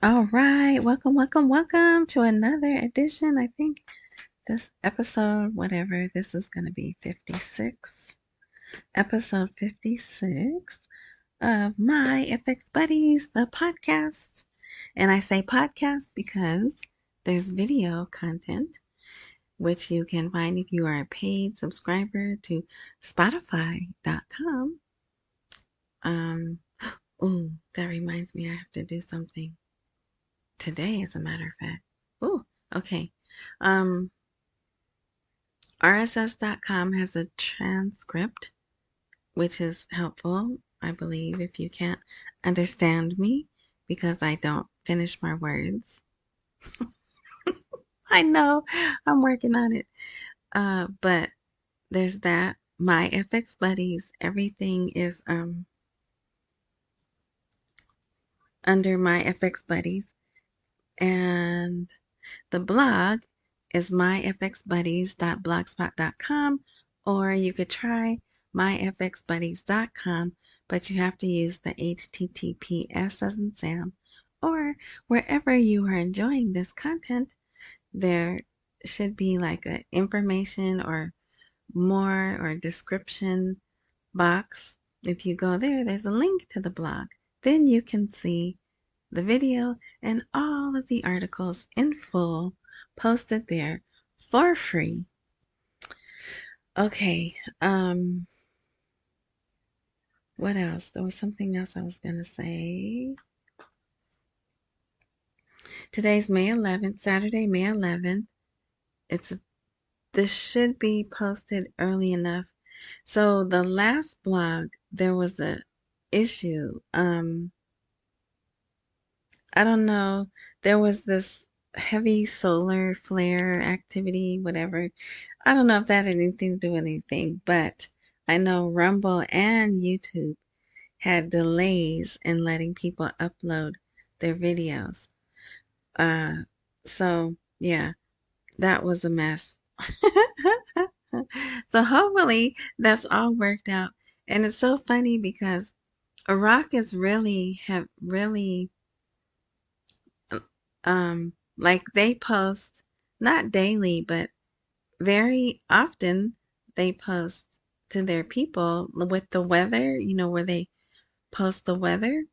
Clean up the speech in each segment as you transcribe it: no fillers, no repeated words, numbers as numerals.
All right, welcome to another edition. I think this episode, whatever, this is going to be 56, episode 56 of My FX Buddies, the podcast. And I say podcast because there's video content, which you can find if you are a paid subscriber to Spotify.com. That reminds me, I have to do something today, as a matter of fact. Okay. Um, RSS.com has a transcript, which is helpful, I believe, if you can't understand me because I don't finish my words. I know I'm working on it. But there's that. My FX buddies, everything is under my FX buddies, and the blog is myfxbuddies.blogspot.com, or you could try myfxbuddies.com, but you have to use the HTTPS as in Sam, or wherever you are enjoying this content, there should be like a information or more or description box. If you go there, there's a link to the blog. Then you can see the video and all of the articles in full posted there for free. Okay, what else? There was something else I was gonna say. Today's May 11th, Saturday, May 11th. This should be posted early enough. So the last blog, there was a issue. I don't know. There was this heavy solar flare activity, whatever. I don't know if that had anything to do with anything, but I know Rumble and YouTube had delays in letting people upload their videos. Uh, so yeah, that was a mess. So hopefully that's all worked out. And it's so funny because Iraq is have really like they post not daily but very often. They post to their people with the weather, where they post the weather.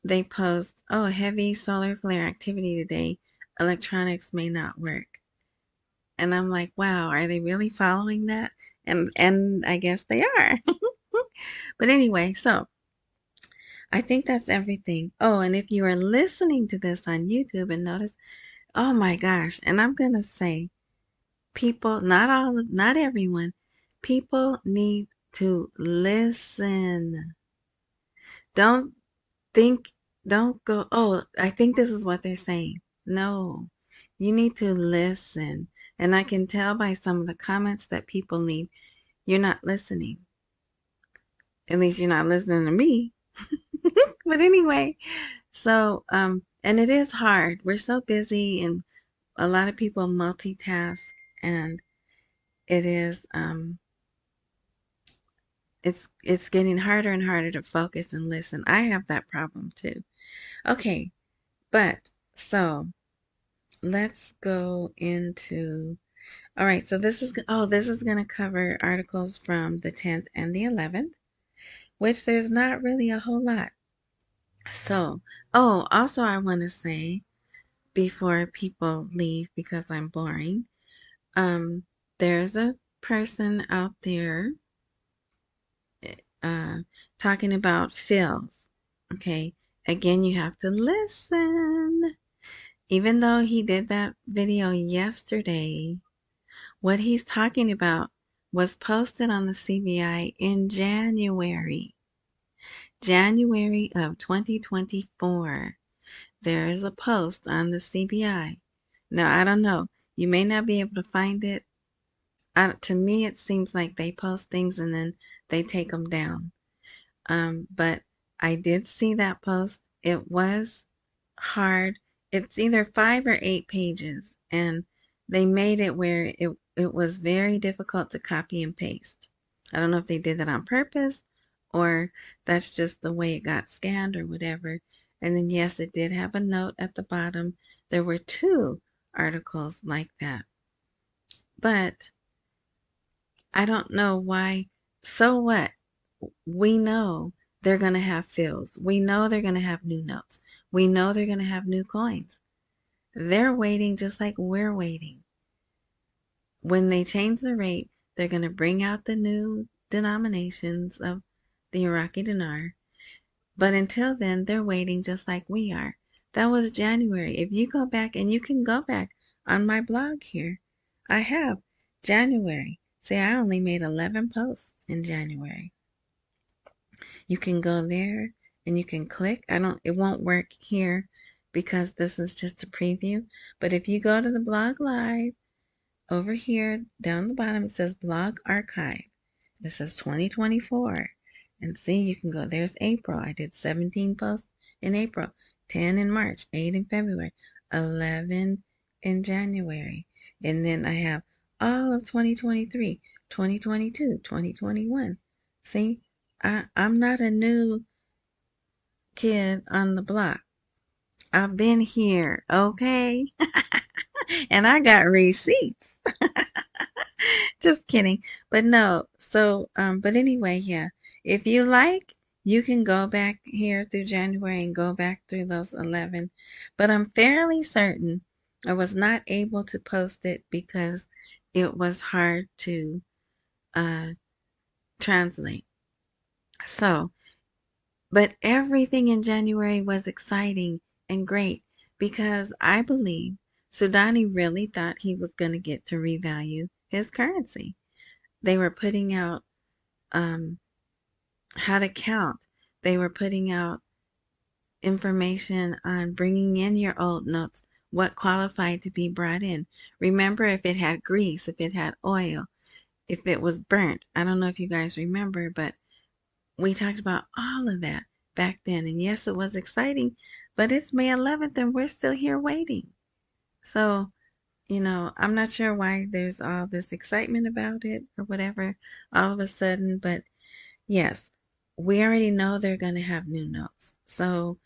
They post, oh, heavy solar flare activity today, electronics may not work. And I'm like, wow, are they really following that? And I guess they are. But anyway, so I think that's everything. Oh, and if you are listening to this on YouTube and notice, oh my gosh, and I'm gonna say, people, not everyone, people need to listen. Don't think, don't go, oh, I think this is what they're saying. No, you need to listen. And I can tell by some of the comments that people leave, you're not listening. At least you're not listening to me. But anyway, so, and it is hard. We're so busy and a lot of people multitask, and it is, it's getting harder and harder to focus and listen. I have that problem too. Okay, but so let's go into, all right, so this is going to cover articles from the 10th and the 11th, which there's not really a whole lot. So, oh, also I want to say before people leave because I'm boring, um, there's a person out there uh, talking about fills. Okay, again, you have to listen. Even though he did that video yesterday, what he's talking about was posted on the CBI in January of 2024. There is a post on the CBI. Now, I don't know. You may not be able to find it. To me, it seems like they post things and then they take them down. But I did see that post. It was hard. It's either 5 or 8 pages, and they made it where it was very difficult to copy and paste. I don't know if they did that on purpose or that's just the way it got scanned or whatever. And then, yes, it did have a note at the bottom. There were two articles like that. But I don't know why. So what? We know they're going to have fills. We know they're going to have new notes. We know they're going to have new coins. They're waiting just like we're waiting. When they change the rate, they're going to bring out the new denominations of the Iraqi dinar. But until then, they're waiting just like we are. That was January. If you go back, and you can go back on my blog here, I have January. See, I only made 11 posts in January. You can go there and you can click. It won't work here because this is just a preview. But if you go to the blog live, over here down the bottom, it says blog archive. It says 2024. And see, you can go, there's April. I did 17 posts in April, 10 in March, 8 in February, 11 in January. And then I have all of 2023, 2022, 2021. See, I'm not a new kid on the block. I've been here, okay? And I got receipts. Just kidding. But no, so, but anyway, yeah. If you like, you can go back here through January and go back through those 11. But I'm fairly certain I was not able to post it because it was hard to translate. So, but everything in January was exciting and great because I believe Sudani really thought he was going to get to revalue his currency. They were putting out how to count. They were putting out information on bringing in your old notes, what qualified to be brought in. Remember, if it had grease, if it had oil, if it was burnt. I don't know if you guys remember, but we talked about all of that back then. And yes, it was exciting, but it's May 11th and we're still here waiting. So, I'm not sure why there's all this excitement about it or whatever all of a sudden, but yes, we already know they're going to have new notes. So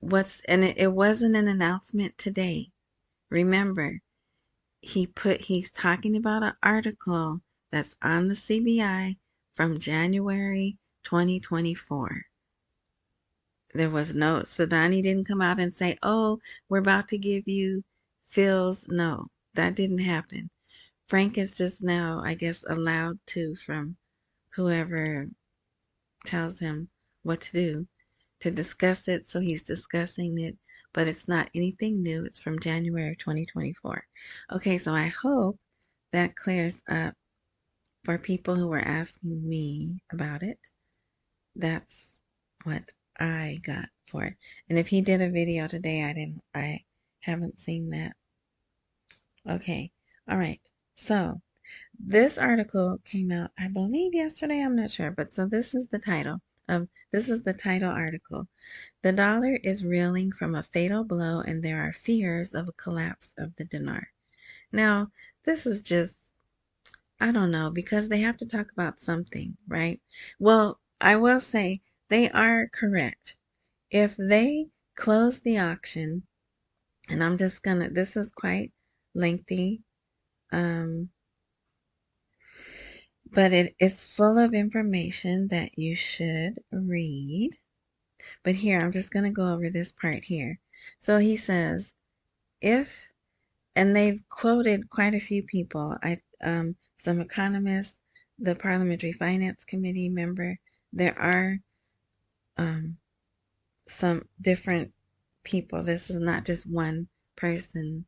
it wasn't an announcement today. Remember, he's talking about an article that's on the CBI from January 2024. There was no, Sudani didn't come out and say, oh, we're about to give you fills. No, that didn't happen. Frank is just now, I guess, allowed to from whoever tells him what to do to discuss it. So he's discussing it, but it's not anything new. It's from January 2024. Okay, so I hope that clears up for people who were asking me about it. That's what I got for it. And if he did a video today, I haven't seen that. Okay. All right. So this article came out, I believe yesterday, I'm not sure, but so this is the title article. The dollar is reeling from a fatal blow and there are fears of a collapse of the dinar. Now, this is just, I don't know, because they have to talk about something, right? Well, I will say they are correct. If they close the auction, and I'm just gonna, this is quite lengthy, but it's full of information that you should read. But here, I'm just gonna go over this part here. So he says, and they've quoted quite a few people, some economists, the Parliamentary Finance Committee member. There are some different people. This is not just one person's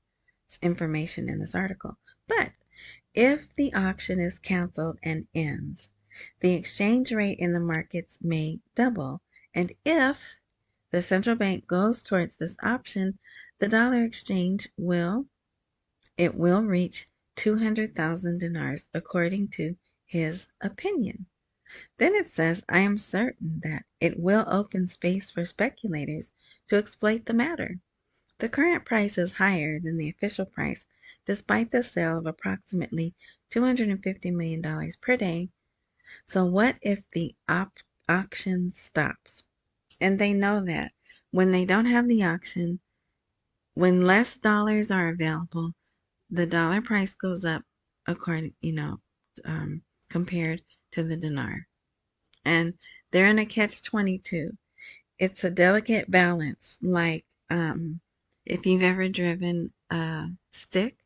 information in this article. But if the auction is canceled and ends, the exchange rate in the markets may double. And if the central bank goes towards this option, the dollar exchange will reach 200,000 dinars, according to his opinion. Then it says, I am certain that it will open space for speculators to exploit the matter. The current price is higher than the official price, despite the sale of approximately $250 million per day. So what if the auction stops? And they know that. when they don't have the auction, when less dollars are available, the dollar price goes up according, compared to the dinar. And they're in a catch-22. It's a delicate balance, like if you've ever driven a stick,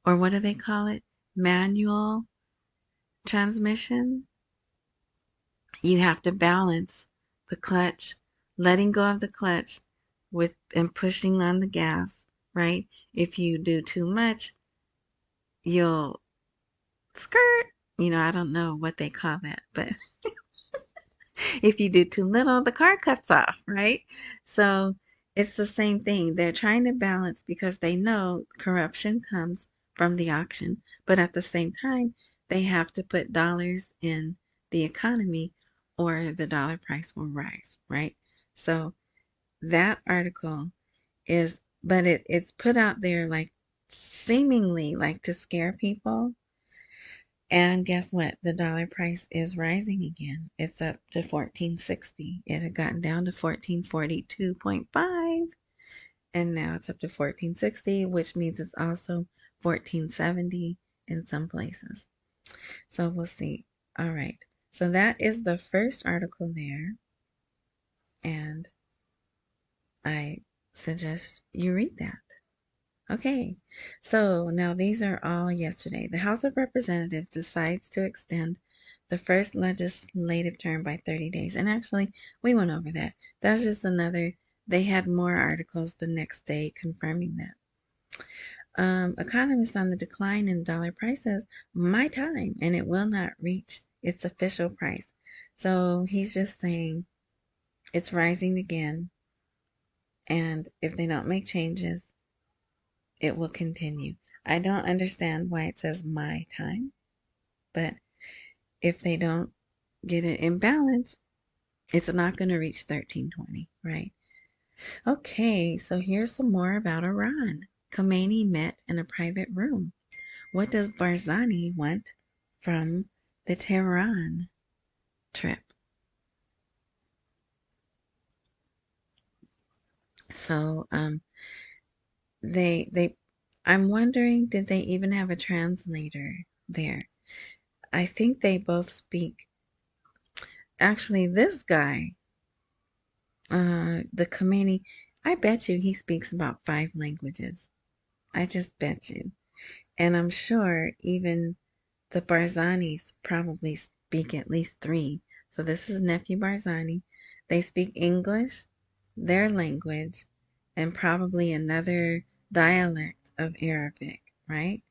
or what do they call it? Manual transmission. You have to balance the clutch, letting go of the clutch with and pushing on the gas, right? If you do too much, you'll skirt. I don't know what they call that, but if you do too little, the car cuts off, right? So it's the same thing. They're trying to balance because they know corruption comes from the auction, but at the same time, they have to put dollars in the economy or the dollar price will rise, right? So that article is, but it's put out there like seemingly like to scare people. And guess what? The dollar price is rising again. It's up to 1460. It had gotten down to 1442.5 and now it's up to 1460, which means it's also 1470 in some places. So we'll see. All right. So that is the first article there. And I suggest you read that. Okay, so now these are all yesterday. The House of Representatives decides to extend the first legislative term by 30 days. And actually, we went over that. That's just another, they had more articles the next day confirming that. Economists on the decline in dollar prices, my time, and it will not reach its official price. So he's just saying it's rising again. And if they don't make changes, it will continue. I don't understand why it says my time, but if they don't get it in balance, it's not going to reach 1320, right? Okay, so here's some more about Iran. Khomeini met in a private room. What does Barzani want from the Tehran trip? So, I'm wondering, did they even have a translator there? I think they both speak. Actually, this guy, the Khomeini, I bet you he speaks about 5 languages. I just bet you. And I'm sure even the Barzanis probably speak at least 3. So this is nephew Barzani. They speak English, their language, and probably another dialect of Arabic, right?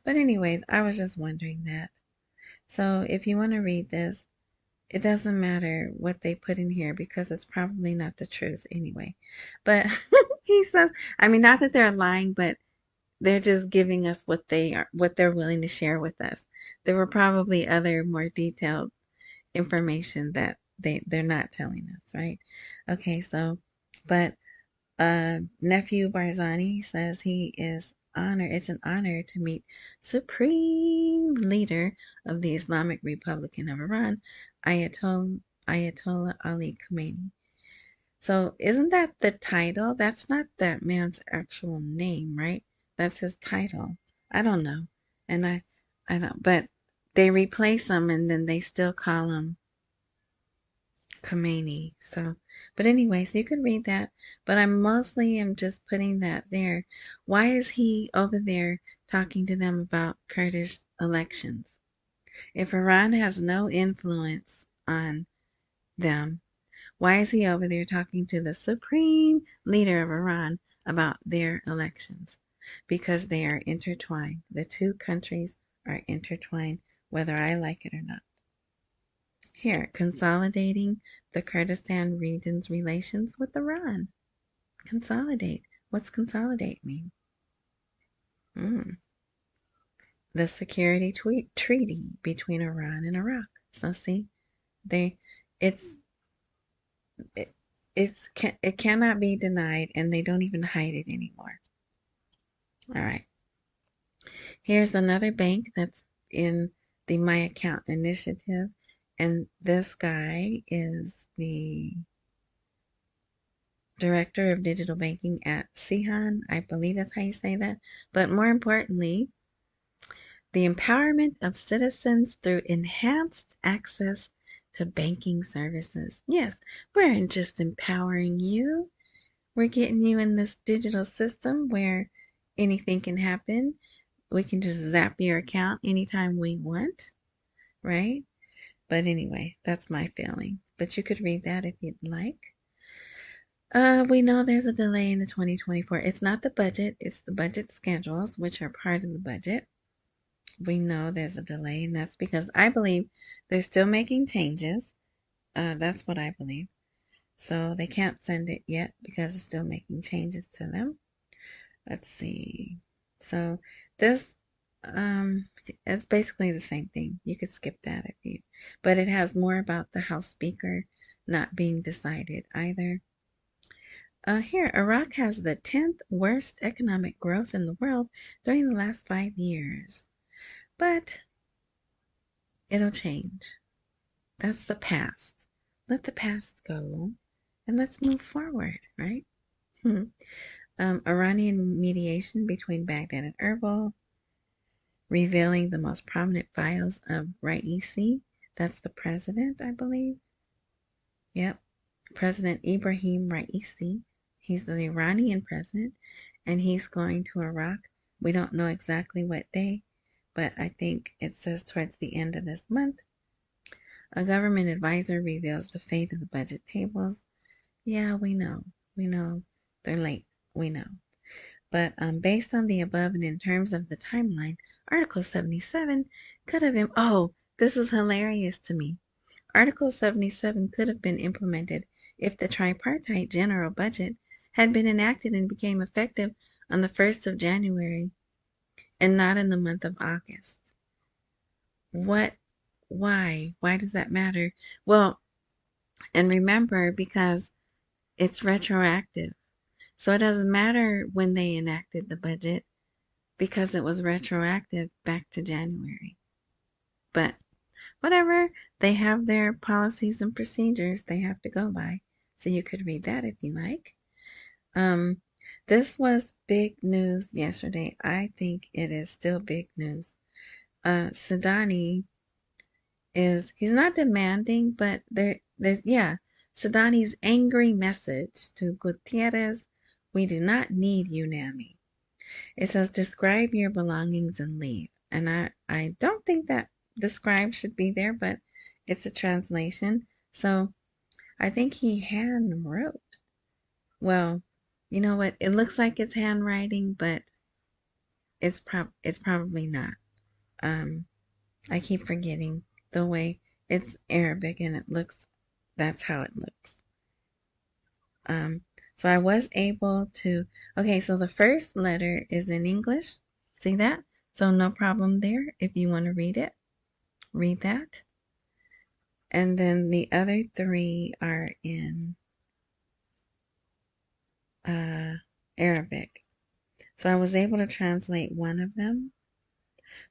But anyways, I was just wondering that. So if you want to read this, it doesn't matter what they put in here because it's probably not the truth anyway. But he says, I mean, not that they're lying, but they're just giving us what they're willing to share with us. There were probably other more detailed information that they're not telling us, right? Okay, so, but nephew Barzani says he is honored. It's an honor to meet supreme leader of the Islamic Republic of Iran, Ayatollah Ali Khamenei. So isn't that the title? That's not that man's actual name, right? That's his title. I don't know. And I don't, but they replace him and then they still call him Khomeini. So, but anyways, you can read that. But I mostly am just putting that there. Why is he over there talking to them about Kurdish elections? If Iran has no influence on them, why is he over there talking to the supreme leader of Iran about their elections? Because they are intertwined. The two countries are intertwined, whether I like it or not. Here, consolidating the Kurdistan region's relations with Iran. Consolidate. What's consolidate mean? The security treaty between Iran and Iraq. So see, they, it's, it cannot be denied, and they don't even hide it anymore. All right. Here's another bank that's in the My Account initiative, and this guy is the Director of Digital Banking at Sihan. I believe that's how you say that. But more importantly, the empowerment of citizens through enhanced access to banking services. Yes, we're just empowering you. We're getting you in this digital system where anything can happen. We can just zap your account anytime we want, right? But anyway, that's my feeling. But you could read that if you'd like. We know there's a delay in the 2024. It's not the budget, it's the budget schedules, which are part of the budget. We know there's a delay, and that's because I believe they're still making changes. That's what I believe. So they can't send it yet because it's still making changes to them. Let's see. So this, it's basically the same thing. You could skip that if you, but it has more about the House Speaker not being decided either. Here, Iraq has the 10th worst economic growth in the world during the last 5 years. But it'll change. That's the past. Let the past go and let's move forward, right? Iranian mediation between Baghdad and Erbil, revealing the most prominent files of Raisi. That's the president, I believe. Yep. President Ibrahim Raisi. He's the Iranian president, and he's going to Iraq. We don't know exactly what day, but I think it says towards the end of this month. A government advisor reveals the fate of the budget tables. Yeah, we know. We know they're late. We know. But based on the above and in terms of the timeline, Article 77 could have been... Oh, this is hilarious to me. Article 77 could have been implemented if the tripartite general budget had been enacted and became effective on the 1st of January and not in the month of August. What? Why? Why does that matter? Well, and remember, because it's retroactive. So it doesn't matter when they enacted the budget because it was retroactive back to January. But whatever, they have their policies and procedures they have to go by. So you could read that if you like. This was big news yesterday. I think it is still big news. Sudani he's not demanding, but Sudani's angry message to Gutierrez: we do not need UNAMI. It says, describe your belongings and leave. And I don't think that describe should be there, but it's a translation. So I think he hand wrote. Well, you know what? It looks like it's handwriting, but it's probably not. I keep forgetting the way it's Arabic and it looks, that's how it looks. So I was able to, okay, so the first letter is in English. See that? So no problem there. If you want to read it, read that. And then the other three are in Arabic. So I was able to translate one of them.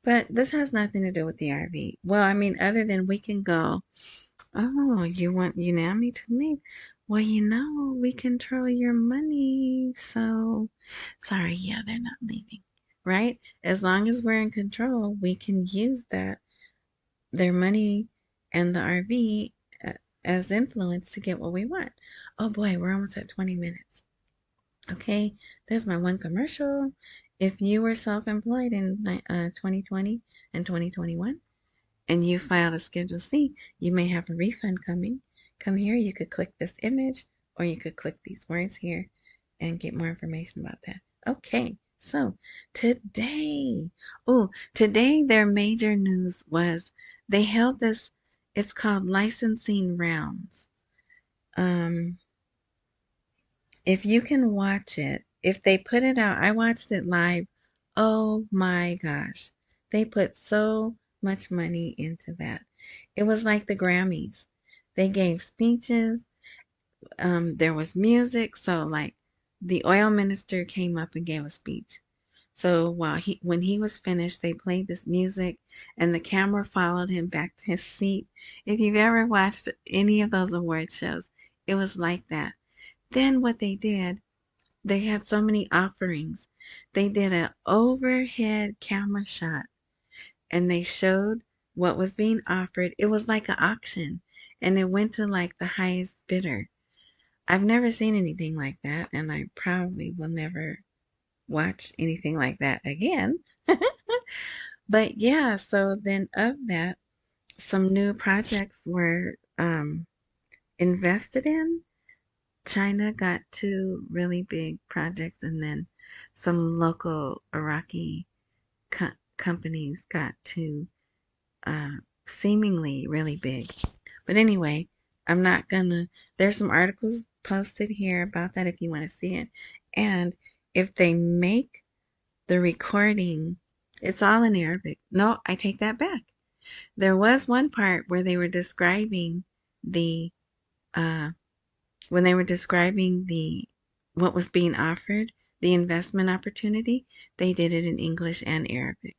But this has nothing to do with the RV. Well, I mean, other than we can go, oh, you want UNAMI to leave? Well, you know, we control your money. So, sorry, yeah, they're not leaving, right? As long as we're in control, we can use that, their money and the RV as influence to get what we want. Oh boy, we're almost at 20 minutes. Okay, there's my one commercial. If you were self-employed in 2020 and 2021 and you filed a Schedule C, you may have a refund coming. Come here, you could click this image or you could click these words here and get more information about that. Okay, so today their major news was they held this, it's called licensing rounds. If you can watch it, if they put it out, I watched it live. Oh my gosh. They put so much money into that. It was like the Grammys. They gave speeches. There was music. So like the oil minister came up and gave a speech. So when he was finished, they played this music and the camera followed him back to his seat. If you've ever watched any of those award shows, it was like that. Then what they did, they had so many offerings. They did an overhead camera shot and they showed what was being offered. It was like an auction and it went to like the highest bidder. I've never seen anything like that, and I probably will never watch anything like that again. But yeah, so then of that, some new projects were invested in. China got two really big projects, and then some local Iraqi companies got two seemingly really big. But anyway, I'm not gonna. There's some articles posted here about that if you want to see it. And if they make the recording, it's all in Arabic. No, I take that back. There was one part where they were describing the when they were describing the what was being offered, the investment opportunity, they did it in English and Arabic.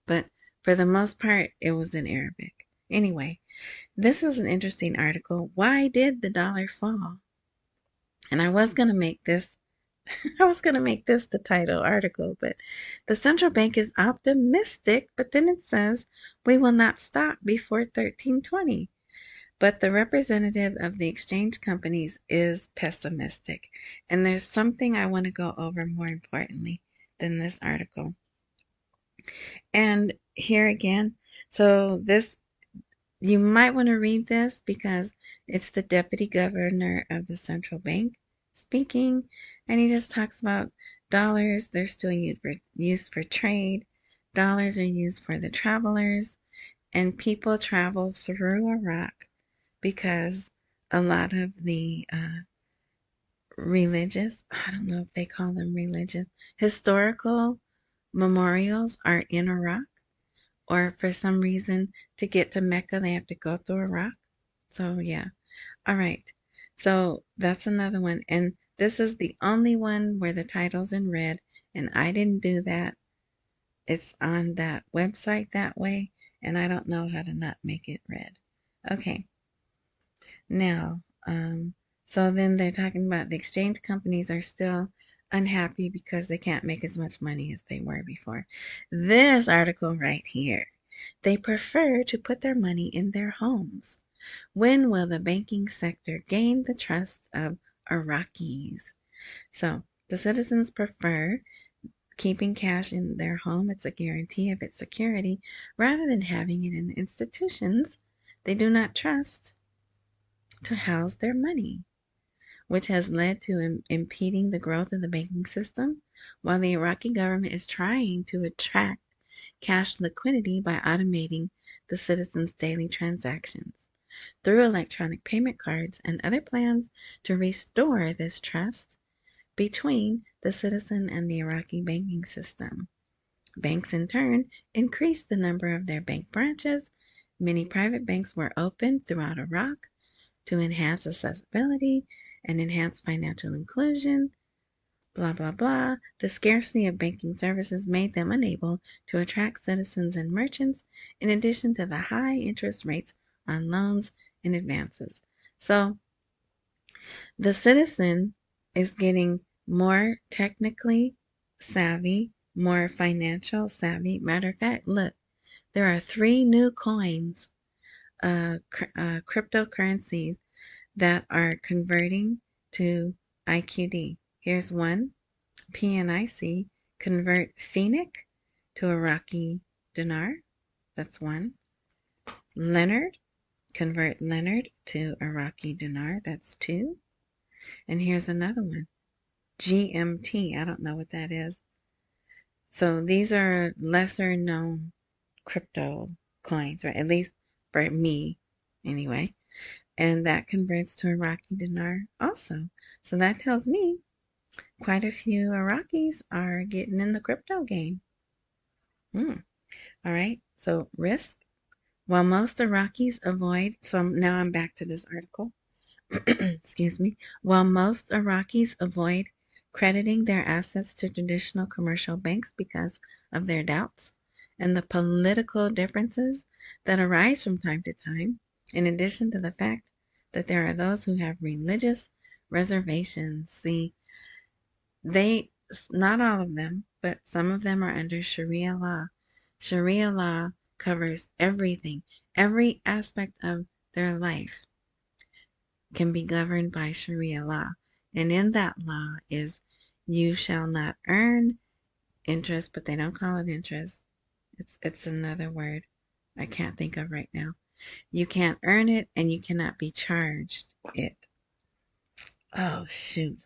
But for the most part, it was in Arabic. Anyway, this is an interesting article. Why did the dollar fall? And I was going to make this the title article, but the central bank is optimistic, but then it says we will not stop before 1320. But the representative of the exchange companies is pessimistic. And there's something I want to go over more importantly than this article. And here again, so this, you might want to read this because it's the deputy governor of the central bank speaking. And he just talks about dollars. They're still used for trade. Dollars are used for the travelers. And people travel through Iraq because a lot of the religious, I don't know if they call them religious, historical memorials are in Iraq. Or for some reason, to get to Mecca, they have to go through Iraq. So, yeah. All right. So, that's another one. And this is the only one where the title's in red. And I didn't do that. It's on that website that way. And I don't know how to not make it red. Okay. Now, so then they're talking about the exchange companies are still unhappy because they can't make as much money as they were before. This article right here, they prefer to put their money in their homes. When will the banking sector gain the trust of Iraqis? So the citizens prefer keeping cash in their home. It's a guarantee of its security rather than having it in the institutions they do not trust to house their money, which has led to impeding the growth of the banking system, while the Iraqi government is trying to attract cash liquidity by automating the citizens' daily transactions through electronic payment cards and other plans to restore this trust between the citizen and the Iraqi banking system. Banks, in turn, increased the number of their bank branches. Many private banks were opened throughout Iraq to enhance accessibility and enhance financial inclusion, blah, blah, blah. The scarcity of banking services made them unable to attract citizens and merchants, in addition to the high interest rates on loans and advances. So the citizen is getting more technically savvy, more financial savvy. Matter of fact, look, there are 3 new coins, cryptocurrencies that are converting to IQD. Here's one, PNIC, convert Phoenix to Iraqi dinar. That's one. Leonard, convert Leonard to Iraqi dinar. That's 2. And here's another one, GMT. I don't know what that is. So these are lesser known crypto coins, right? At least for me, anyway. And that converts to Iraqi dinar also. So that tells me quite a few Iraqis are getting in the crypto game. All right. So risk. While most Iraqis avoid, so now I'm back to this article. Excuse me. While most Iraqis avoid crediting their assets to traditional commercial banks because of their doubts and the political differences that arise from time to time, in addition to the fact that there are those who have religious reservations. See, they, not all of them, but some of them are under Sharia law. Sharia law covers everything. Every aspect of their life can be governed by Sharia law. And in that law is you shall not earn interest, but they don't call it interest. It's another word I can't think of right now. You can't earn it and you cannot be charged it. Oh, shoot.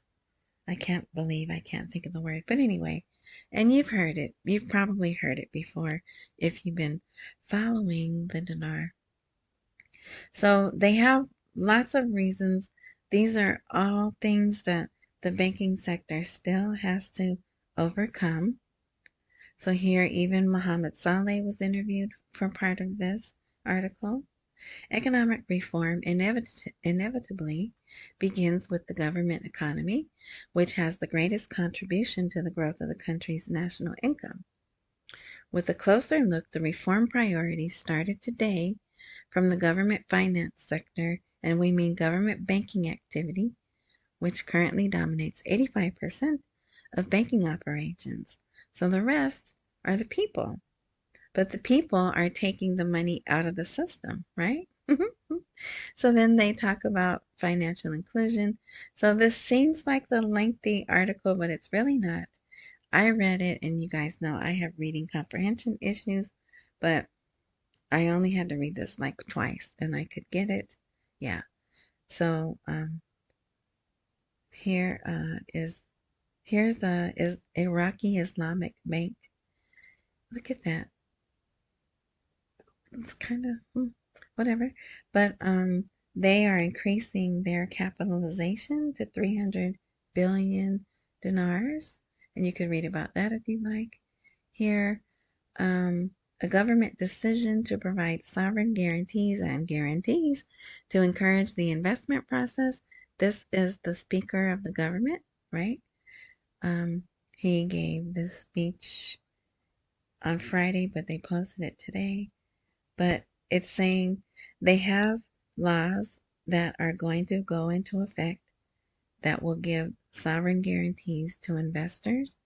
I can't believe I can't think of the word. But anyway, and you've heard it. You've probably heard it before if you've been following the dinar. So they have lots of reasons. These are all things that the banking sector still has to overcome. So here, even Mohammed Saleh was interviewed for part of this article. Economic reform inevitably begins with the government economy, which has the greatest contribution to the growth of the country's national income. With a closer look, the reform priorities started today from the government finance sector, and we mean government banking activity, which currently dominates 85% of banking operations. So the rest are the people. But the people are taking the money out of the system, right? So then they talk about financial inclusion. So this seems like the lengthy article, but it's really not. I read it, and you guys know I have reading comprehension issues, but I only had to read this like twice, and I could get it. Yeah. So here's is Iraqi Islamic Bank. Look at that. It's kind of whatever, but they are increasing their capitalization to 300 billion dinars, and you could read about that if you like. Here, a government decision to provide sovereign guarantees to encourage the investment process. This is the Speaker of the government, right? He gave this speech on Friday, but they posted it today. But it's saying they have laws that are going to go into effect that will give sovereign guarantees to investors,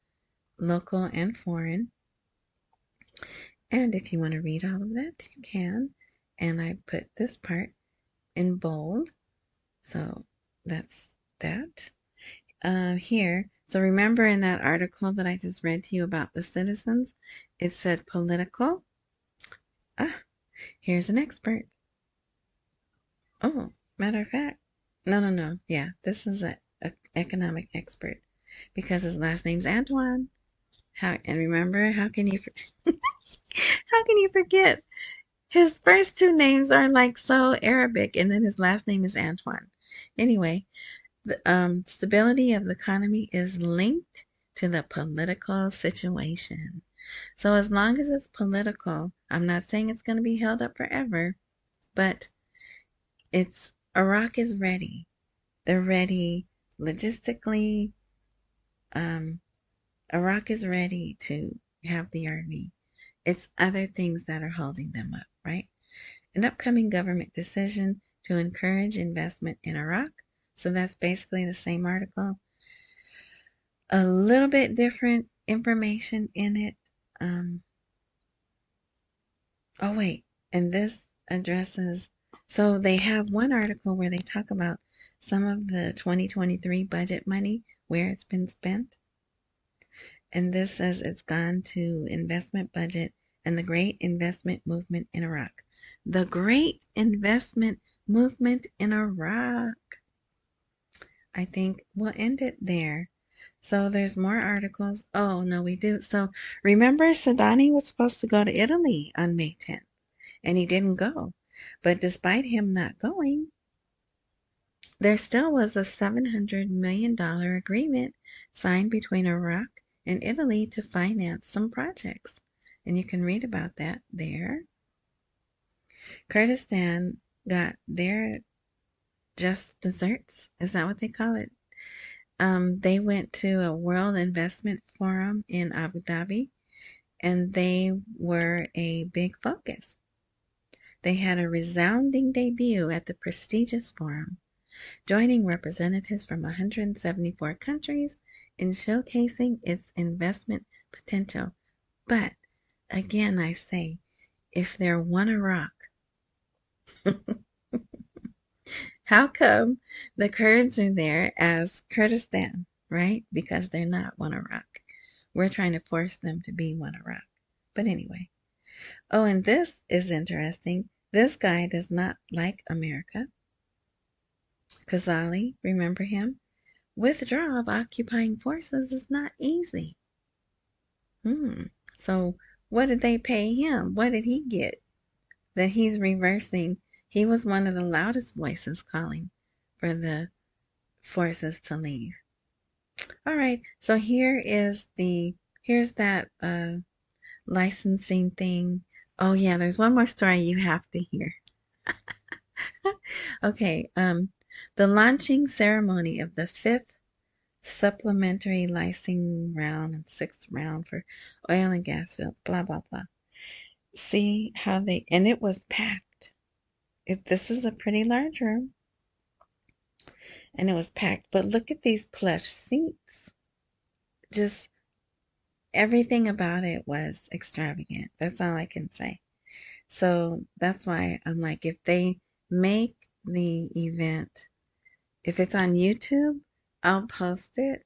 local and foreign. And if you want to read all of that, you can. And I put this part in bold. So that's that. Here. So remember in that article that I just read to you about the citizens, it said political. Here's an expert. Oh, matter of fact. No. Yeah, this is an economic expert because his last name's Antoine. And remember, how can you how can you forget? His first two names are like so Arabic, and then his last name is Antoine. Anyway, the stability of the economy is linked to the political situation. So as long as it's political, I'm not saying it's going to be held up forever, but Iraq is ready. They're ready logistically. Iraq is ready to have the army. It's other things that are holding them up, right? An upcoming government decision to encourage investment in Iraq. So that's basically the same article. A little bit different information in it. Oh, wait. And this addresses. So they have one article where they talk about some of the 2023 budget money, where it's been spent. And this says it's gone to investment budget and the great investment movement in Iraq. The great investment movement in Iraq. I think we'll end it there. So there's more articles. Oh, no, we do. So remember, Sadani was supposed to go to Italy on May 10th, and he didn't go. But despite him not going, there still was a $700 million agreement signed between Iraq and Italy to finance some projects. And you can read about that there. Kurdistan got their just desserts. Is that what they call it? They went to a World Investment Forum in Abu Dhabi, and they were a big focus. They had a resounding debut at the prestigious forum. joining representatives from 174 countries in showcasing its investment potential. But again, I say, if they're one Iraq, how come the Kurds are there as Kurdistan, right? Because they're not one Iraq. We're trying to force them to be one Iraq. But anyway. Oh, and this is interesting. This guy does not like America. Khazali, remember him? Withdrawal of occupying forces is not easy. So what did they pay him? What did he get that he's reversing? He was one of the loudest voices calling for the forces to leave. All right, so here's that licensing thing. Oh yeah, there's one more story you have to hear. Okay, the launching ceremony of the 5th supplementary licensing round and 6th round for oil and gas fields, blah blah blah. See how and it was packed. This is a pretty large room, and it was packed. But look at these plush seats. Just everything about it was extravagant. That's all I can say. So that's why I'm like, if they make the event, if it's on YouTube, I'll post it.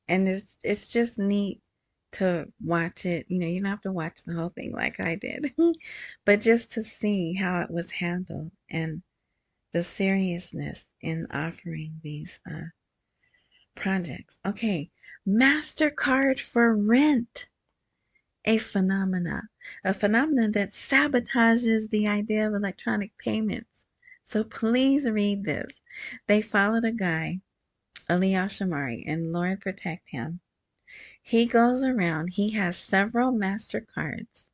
And it's just neat to watch it. You don't have to watch the whole thing like I did, but just to see how it was handled and the seriousness in offering these projects. Okay, MasterCard for rent. A phenomenon that sabotages the idea of electronic payments. So please read this. They followed a guy, Ali Shamari, and Lord protect him. He goes around, he has several MasterCards.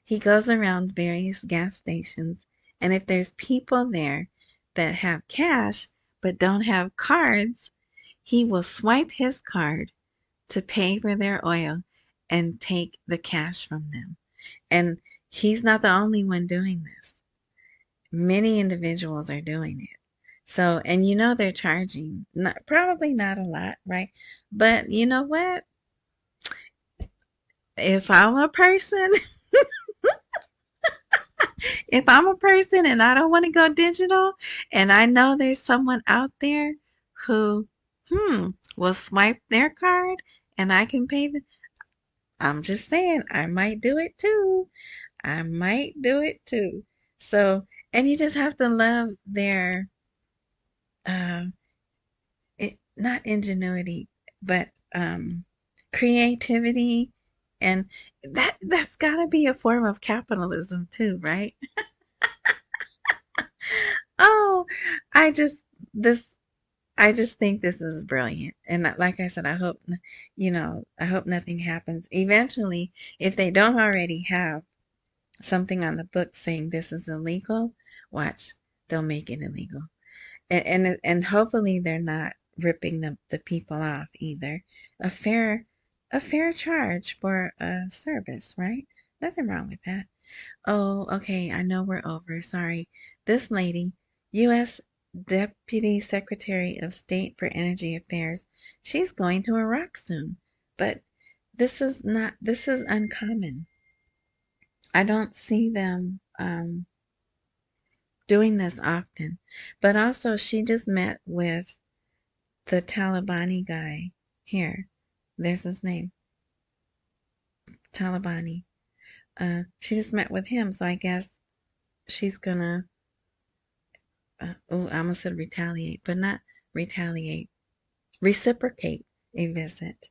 He goes around various gas stations, and if there's people there that have cash but don't have cards, he will swipe his card to pay for their oil and take the cash from them. And he's not the only one doing this. Many individuals are doing it. So, and they're charging, probably not a lot, right? But you know what? If I'm a person, and I don't want to go digital, and I know there's someone out there who, will swipe their card and I can pay them. I'm just saying, I might do it too. So, and you just have to love their, not ingenuity, but creativity, and that's got to be a form of capitalism too, right? Oh, I just this I just think this is brilliant. And like I said, I hope nothing happens. Eventually, if they don't already have something on the book saying this is illegal, watch, they'll make it illegal. And hopefully they're not ripping the people off either. A fair charge for a service, right? Nothing wrong with that. Oh, okay, I know we're over. Sorry. This lady, U.S. Deputy Secretary of State for Energy Affairs, she's going to Iraq soon. But this is uncommon. I don't see them doing this often. But also, she just met with the Talibani guy here. There's his name. Talibani. She just met with him, so I guess she's gonna, I almost said retaliate, but not retaliate. Reciprocate a visit.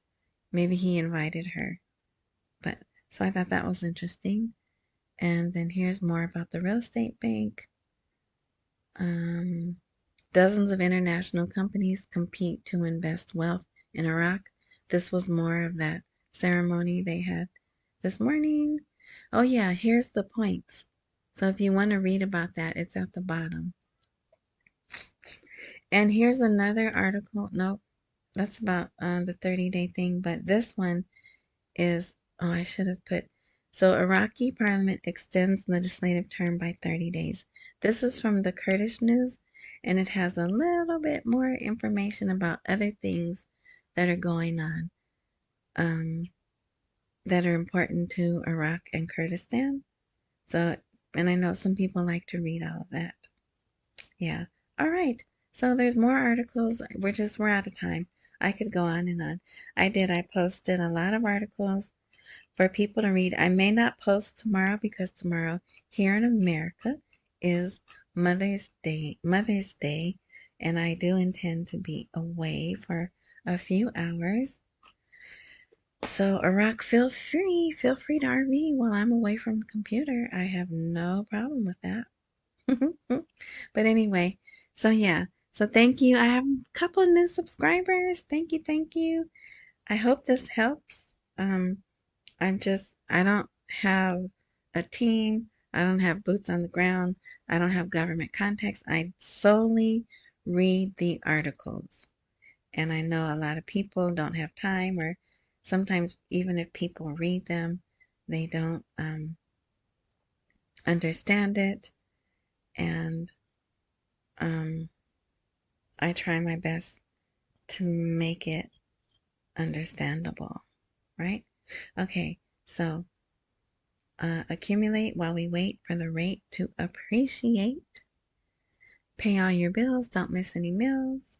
Maybe he invited her. But, so I thought that was interesting. And then here's more about the real estate bank. Dozens of international companies compete to invest wealth in Iraq. This was more of that ceremony they had this morning. Oh yeah, here's the points. So if you want to read about that, it's at the bottom. And here's another article. Nope, that's about the 30-day thing. But this one is, I should have put, so Iraqi parliament extends legislative term by 30 days. This is from the Kurdish news. and it has a little bit more information about other things that are going on, um, that are important to Iraq and Kurdistan. So, and I know some people like to read all of that. Yeah. All right. So there's more articles. We're out of time. I could go on and on. I posted a lot of articles for people to read. I may not post tomorrow because tomorrow here in America is Mother's Day, and I do intend to be away for a few hours. So Iraq, feel free to RV while I'm away from the computer. I have no problem with that. But anyway, so yeah. So thank you. I have a couple of new subscribers. Thank you, thank you. I hope this helps. I don't have a team. I don't have boots on the ground. I don't have government contacts. I solely read the articles. And I know a lot of people don't have time, or sometimes even if people read them, they don't understand it. And I try my best to make it understandable, right? Okay, so accumulate while we wait for the rate to appreciate. Pay all your bills, don't miss any meals.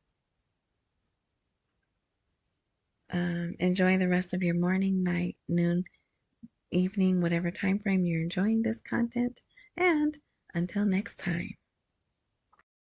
Enjoy the rest of your morning, night, noon, evening, whatever time frame you're enjoying this content. And until next time.